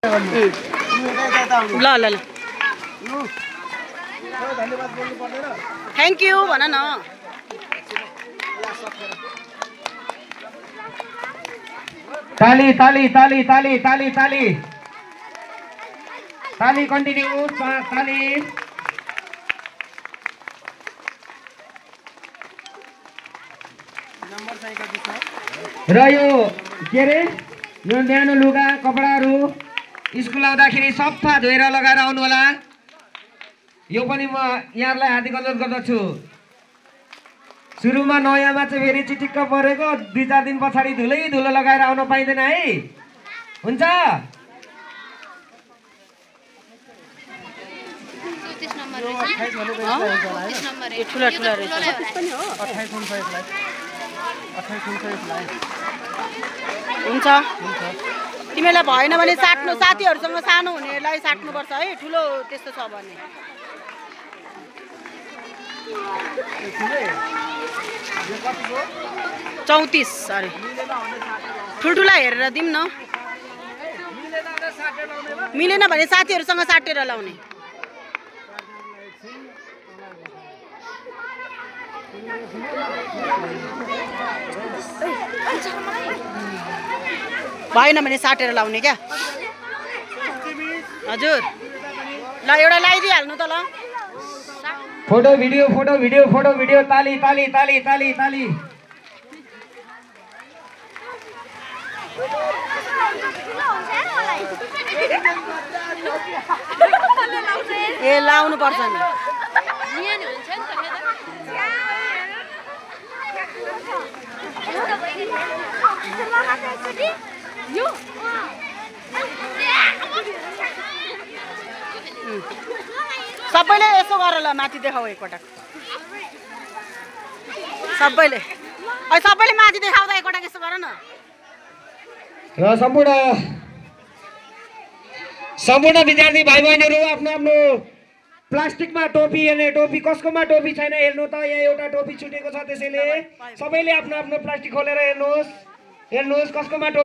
ल ल ल थ्याङ्क यू भन न। ताली ताली ताली ताली ताली ताली ताली कन्टिन्यू ताली। र यो के अरे यो न्यानो लुगा कपडाहरू स्कुल आउँदाखेरि सफा धोएर लगाएर आउनु होला। यो पनि म यहाँलाई हार्दिक अनुरोध गर्दछु। सुरुमा नयाँमा चाहिँ फेरि चिटिक्क परेको 2-4 दिन पछाडि धुलो लगाएर आउन पाइँदैन है। हुन्छ ठुला ठुला रहेछ। हुन्छ तिमीलाई भएन भने साट्नु, साथीहरूसँग सानो हुनेलाई साट्नुपर्छ है, ठुलो त्यस्तो छ भने। 34 अरे ठुल्ठुला हेरेर दिउँ न। मिलेन भने साथीहरूसँग साटेर लाउने। भएन भने साटेर लाउने क्या। हजुर ल एउटा लगाइदिइहाल्नु त ल। Photo video photo video photo video ताली ताली ताली ताली ताली। ए लाउनु पर्छ नि। सबैले यसो गर ल, माथि देखाऊ एकपटक सबैले। सबैले माथि देखाउँदा एकपटक यसो गर न। र सम्पूर्ण विद्यार्थी भाइ बहिनीहरू आफ्नो आफ्नो प्लास्टिकमा टोपी हेर्ने, टोपी कसकोमा टोपी छैन हेर्नु त। यहाँ एउटा टोपी छुटेको छ, त्यसैले सबैले आफ्नो आफ्नो प्लास्टिक खोलेर हेर्नुहोस् कसकोमा टोपी